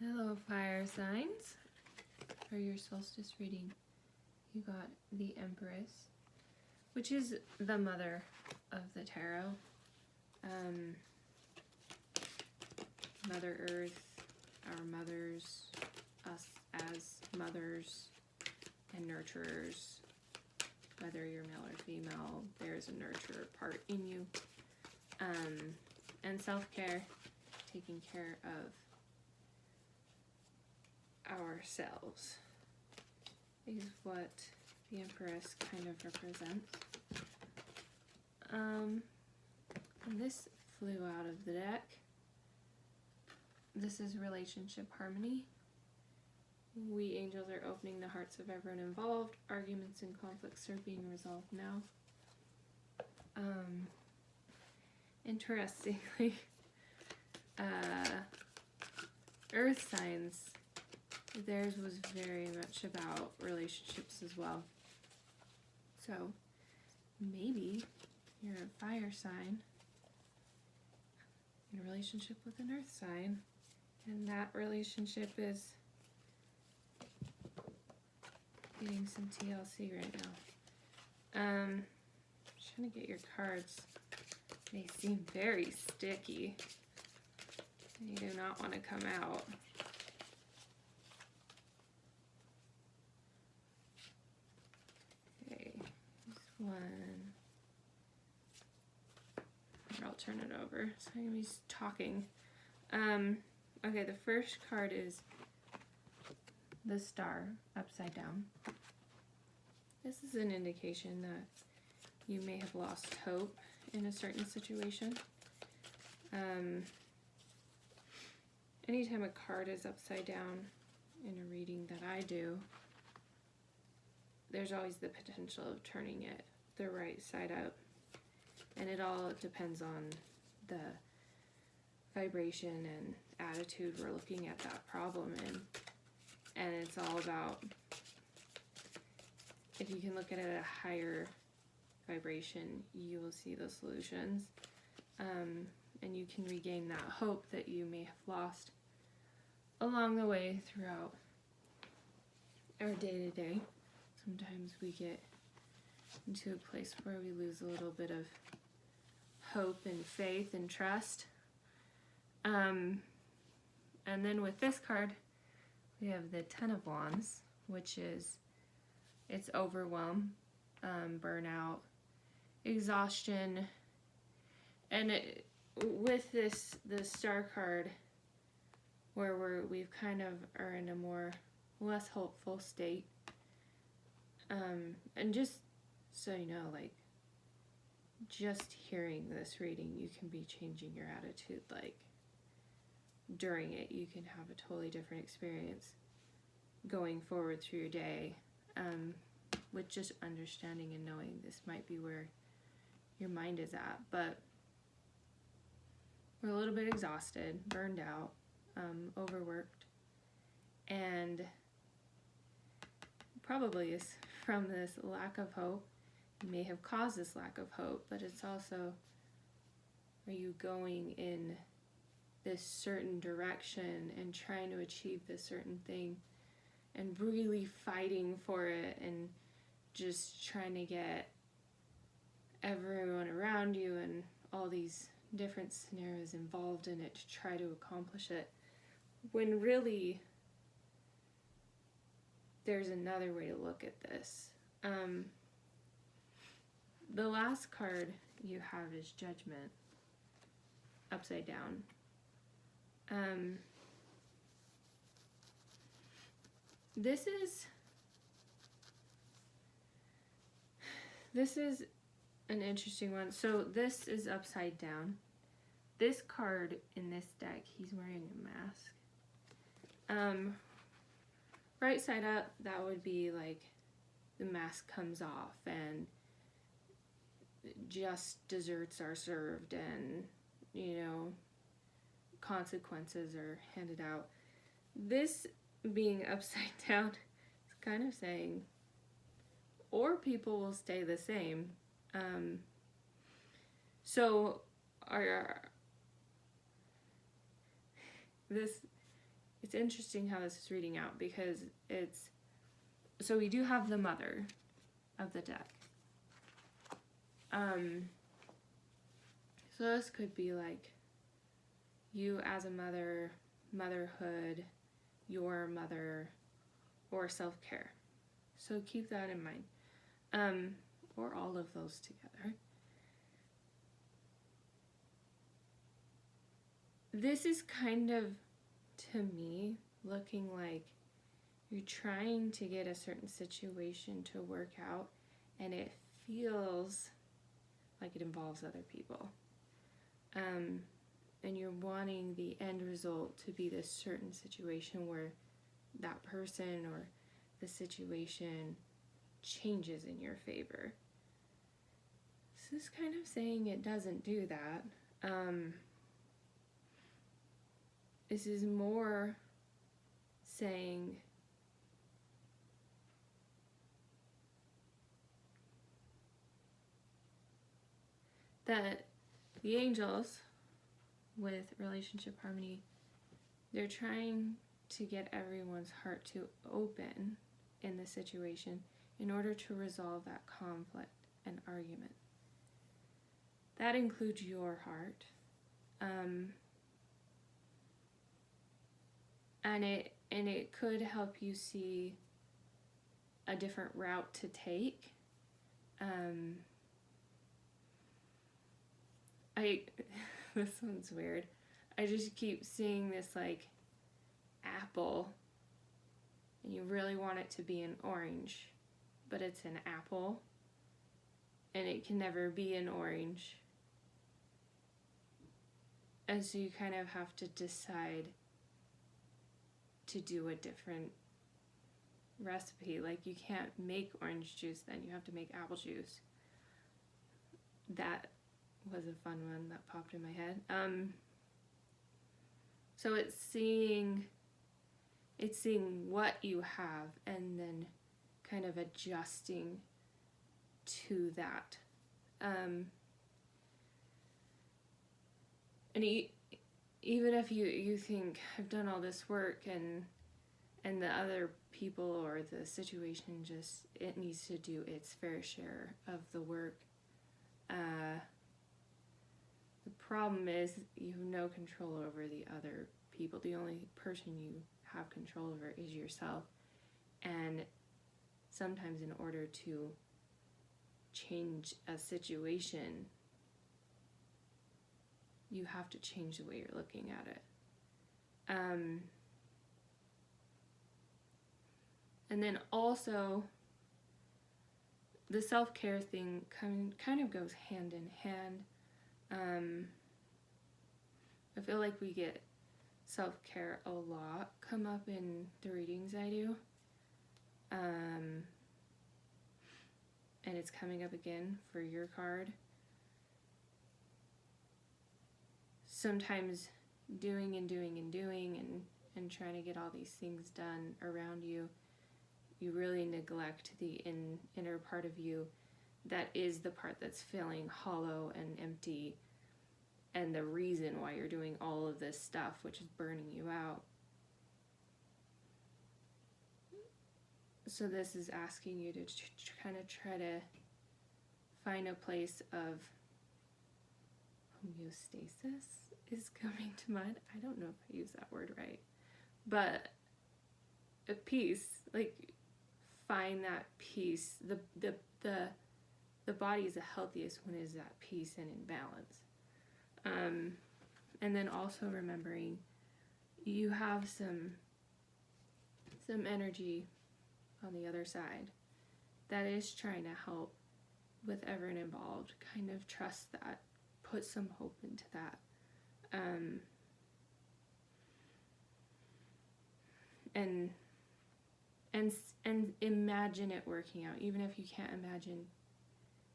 Hello, fire signs. For your solstice reading, you got the Empress, which is the mother of the tarot. Mother Earth, our mothers, us as mothers and nurturers, whether you're male or female, there's a nurturer part in you. And self-care, taking care of ourselves is what the Empress kind of represents. And this flew out of the deck. This is relationship harmony. We angels are opening the hearts of everyone involved. Arguments and conflicts are being resolved now. Interestingly, earth signs, theirs was very much about relationships as well. So maybe you're a fire sign in a relationship with an earth sign, and that relationship is getting some TLC right now. Trying to get your cards. They seem very sticky. You do not want to come out. Okay, this one. I'll turn it over. So I'm going to be talking. Okay, the first card is the Star upside down. This is an indication that you may have lost hope in a certain situation. Anytime a card is upside down in a reading that I do, there's always the potential of turning it the right side up. And it all depends on the vibration and attitude we're looking at that problem in. And it's all about, if you can look at it at a higher vibration, you will see the solutions. And you can regain that hope that you may have lost along the way throughout our day-to-day. Sometimes we get into a place where we lose a little bit of hope and faith and trust. And then with this card, we have the Ten of Wands, which is, it's overwhelm, burnout, exhaustion, and with this, the Star card, where we've kind of are in a more less hopeful state, and just so you know, like, just hearing this reading, you can be changing your attitude. Like, during it, you can have a totally different experience going forward through your day, with just understanding and knowing this might be where your mind is at. But we're a little bit exhausted, burned out, overworked, and probably is from this lack of hope. You may have caused this lack of hope, but it's also, are you going in this certain direction and trying to achieve this certain thing and really fighting for it and just trying to get everyone around you and all these different scenarios involved in it to try to accomplish it, when really there's another way to look at this. The last card you have is Judgment, upside down. This is an interesting one. So this is upside down. This card in this deck, he's wearing a mask. Right side up, that would be like the mask comes off and just desserts are served and, you know, consequences are handed out. This being upside down is kind of saying, or people will stay the same. So this it's interesting how this is reading out, because so we do have the Mother of the deck. So this could be like you as a mother, motherhood, your mother, or self-care. So keep that in mind. Or all of those together. This is kind of, to me, looking like you're trying to get a certain situation to work out, and it feels like it involves other people. And you're wanting the end result to be this certain situation where that person or the situation changes in your favor. This is kind of saying it doesn't do that. This is more saying that the angels, with relationship harmony, they're trying to get everyone's heart to open in the situation in order to resolve that conflict and argument. That includes your heart. And it could help you see a different route to take. This one's weird. I just keep seeing this like apple, and you really want it to be an orange, but it's an apple, and it can never be an orange. And so you kind of have to decide to do a different recipe. Like, you can't make orange juice, then you have to make apple juice. That was a fun one that popped in my head. So it's seeing what you have and then kind of adjusting to that. And even if you think, I've done all this work and the other people or the situation just, it needs to do its fair share of the work. The problem is you have no control over the other people. The only person you have control over is yourself. And sometimes in order to change a situation, you have to change the way you're looking at it. And then also, the self-care thing kind of goes hand in hand. I feel like we get self-care a lot come up in the readings I do. And it's coming up again for your card. Sometimes doing and trying to get all these things done around you, you really neglect the inner part of you that is the part that's feeling hollow and empty, and the reason why you're doing all of this stuff, which is burning you out. So this is asking you to kind of try to find a place of homeostasis is coming to mind. I don't know if I use that word right. But a peace, like, find that peace. The body is the healthiest when it is at peace and in balance. And then also remembering you have some energy on the other side that is trying to help with everyone involved. Kind of trust that. Put some hope into that. And imagine it working out, even if you can't imagine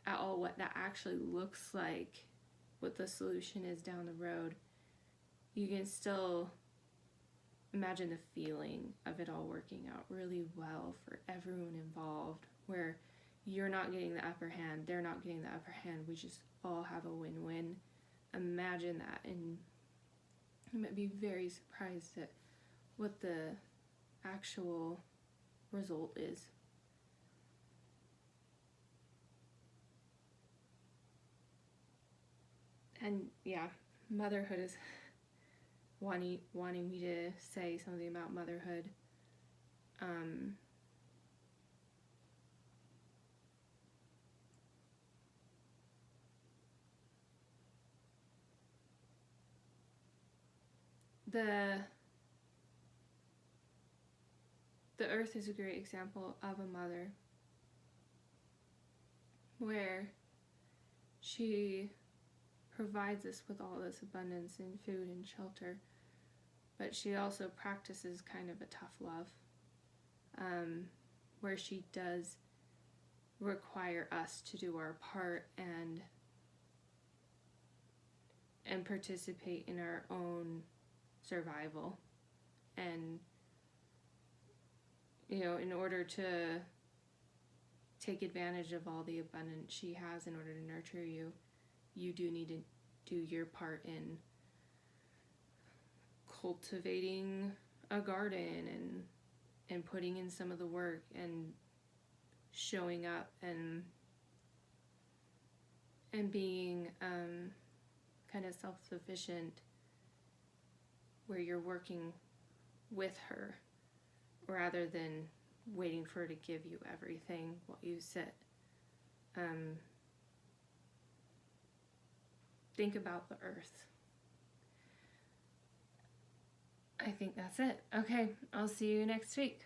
at all what that actually looks like, what the solution is down the road. You can still imagine the feeling of it all working out really well for everyone involved, where you're not getting the upper hand, they're not getting the upper hand, we just all have a win-win. Imagine that, and you might be very surprised at what the actual result is. And yeah, motherhood is wanting me to say something about motherhood. The earth is a great example of a mother, where she provides us with all this abundance in food and shelter, but she also practices kind of a tough love, where she does require us to do our part and participate in our own survival. And in order to take advantage of all the abundance she has in order to nurture you, you do need to do your part in cultivating a garden and putting in some of the work and showing up and being kind of self-sufficient, where you're working with her rather than waiting for her to give you everything while you sit. Think about the earth. I think that's it. Okay, I'll see you next week.